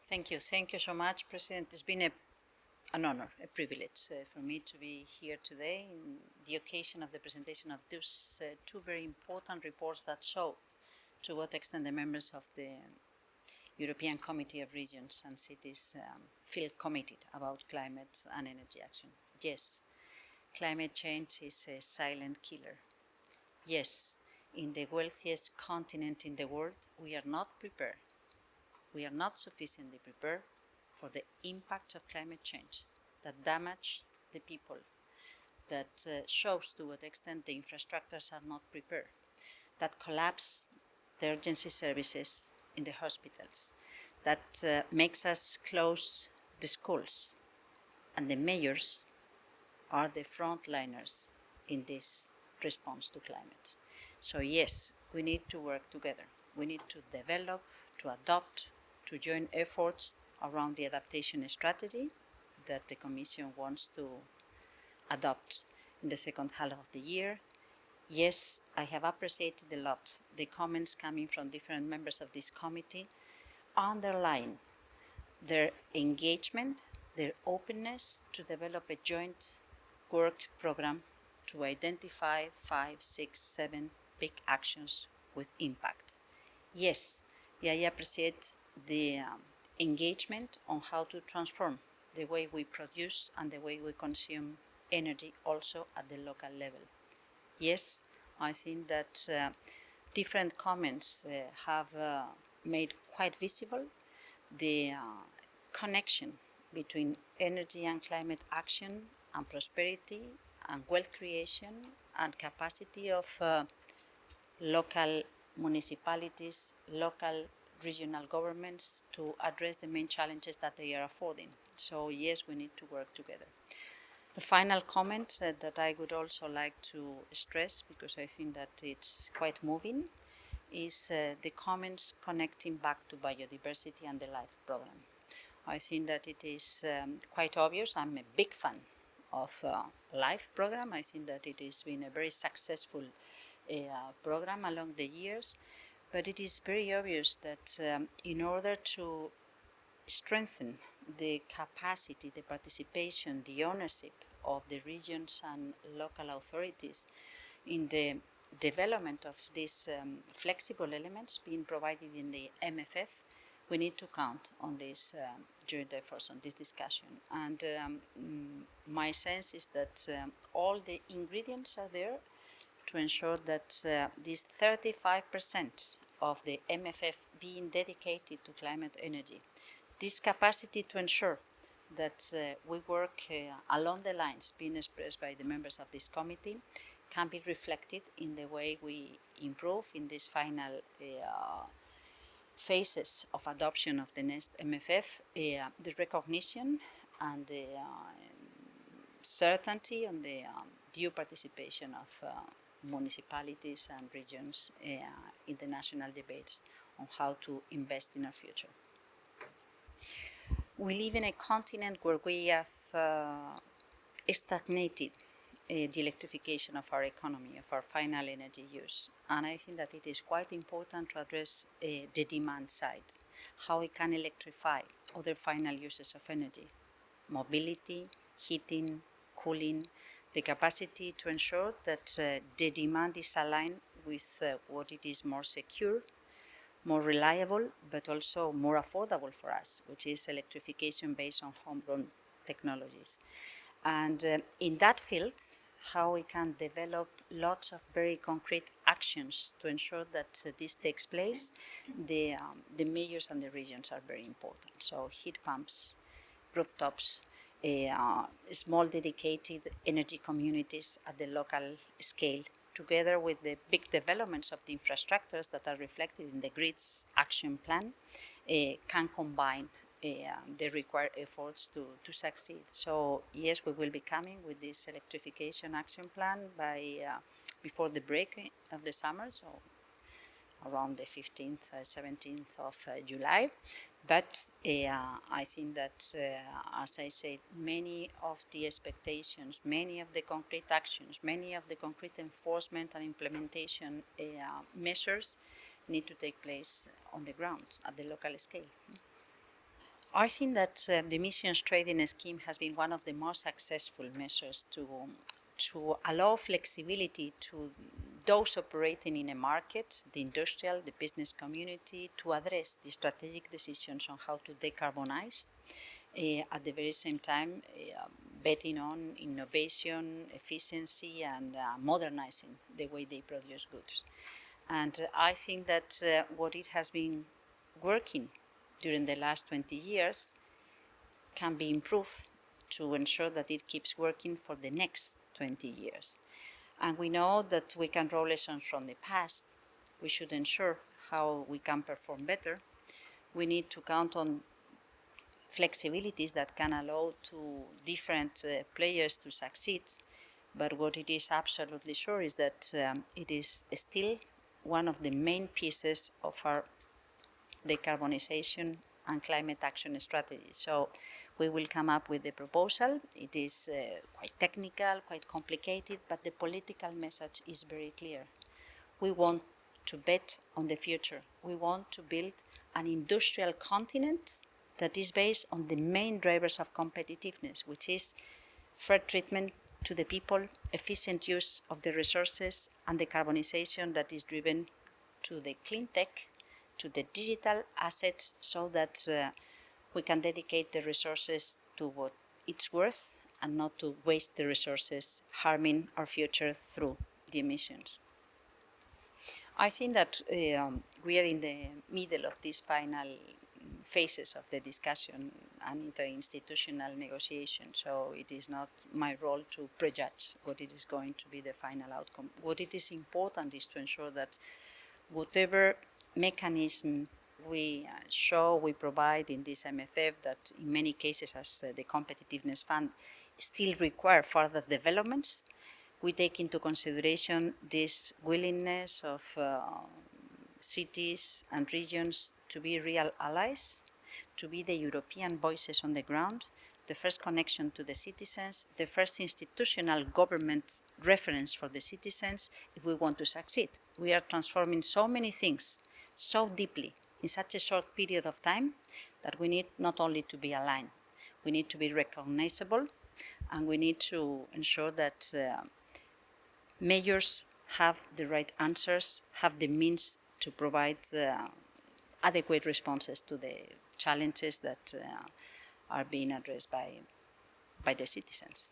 Thank you. Thank you so much, President. It's been an honor, a privilege for me to be here today in the occasion of the presentation of these two very important reports that show to what extent the members of the European Committee of Regions and Cities feel committed about climate and energy action. Yes, climate change is a silent killer. Yes, in the wealthiest continent in the world, we are not prepared. We are not sufficiently prepared for the impact of climate change that damage the people, that shows to what extent the infrastructures are not prepared, that collapse the urgency services in the hospitals, that makes us close the schools, and the mayors are the frontliners in this response to climate. So yes, we need to work together. We need to develop, to adopt, to join efforts around the adaptation strategy that the Commission wants to adopt in the second half of the year. Yes, I have appreciated a lot the comments coming from different members of this committee underline their engagement, their openness to develop a joint work program to identify 5, 6, 7 big actions with impact. Yes, I appreciate the engagement on how to transform the way we produce and the way we consume energy also at the local level. Yes, I think that different comments have made quite visible the connection between energy and climate action and prosperity and wealth creation and capacity of local municipalities, local regional governments to address the main challenges that they are affording. So yes, we need to work together. The final comment that I would also like to stress, because I think that it's quite moving, is the comments connecting back to biodiversity and the LIFE program. I think that it is quite obvious. I'm a big fan of LIFE program. I think that it has been a very successful program along the years, but it is very obvious that in order to strengthen the capacity, the participation, the ownership of the regions and local authorities in the development of these flexible elements being provided in the MFF, we need to count on this joint efforts, on this discussion. And my sense is that all the ingredients are there to ensure that this 35% of the MFF being dedicated to climate energy, this capacity to ensure that we work along the lines being expressed by the members of this committee can be reflected in the way we improve in these final phases of adoption of the next MFF, the recognition and the certainty on the due participation of municipalities and regions in the national debates on how to invest in our future. We live in a continent where we have stagnated the electrification of our economy, of our final energy use. And I think that it is quite important to address the demand side, how we can electrify other final uses of energy, mobility, heating, cooling, the capacity to ensure that the demand is aligned with what it is more secure, more reliable, but also more affordable for us, which is electrification based on homegrown technologies. And in that field, how we can develop lots of very concrete actions to ensure that this takes place, the mayors and the regions are very important. So heat pumps, rooftops, small dedicated energy communities at the local scale, together with the big developments of the infrastructures that are reflected in the grids action plan, can combine the required efforts to succeed. So yes, we will be coming with this electrification action plan by before the break of the summer, so around the 15th, 17th of July. But I think that, as I said, many of the expectations, many of the concrete actions, many of the concrete enforcement and implementation measures need to take place on the ground at the local scale. I think that the emissions trading scheme has been one of the most successful measures to allow flexibility to those operating in a market, the industrial, the business community, to address the strategic decisions on how to decarbonize. At the very same time, betting on innovation, efficiency, and modernizing the way they produce goods. And I think that what it has been working during the last 20 years can be improved to ensure that it keeps working for the next 20 years. And we know that we can draw lessons from the past. We should ensure how we can perform better. We need to count on flexibilities that can allow to different players to succeed. But what it is absolutely sure is that it is still one of the main pieces of our decarbonization and climate action strategy. So we will come up with the proposal. It is quite technical, quite complicated, but the political message is very clear. We want to bet on the future. We want to build an industrial continent that is based on the main drivers of competitiveness, which is fair treatment to the people, efficient use of the resources, and decarbonization that is driven to the clean tech, to the digital assets, so that we can dedicate the resources to what it's worth and not to waste the resources harming our future through the emissions. I think that we are in the middle of these final phases of the discussion and interinstitutional negotiation, so it is not my role to prejudge what it is going to be the final outcome. What it is important is to ensure that whatever mechanism we provide in this MFF, that in many cases as the Competitiveness Fund still require further developments, we take into consideration this willingness of cities and regions to be real allies, to be the European voices on the ground, the first connection to the citizens, the first institutional government reference for the citizens if we want to succeed. We are transforming so many things so deeply in such a short period of time that we need not only to be aligned, we need to be recognizable, and we need to ensure that measures have the right answers, have the means to provide adequate responses to the challenges that are being addressed by the citizens.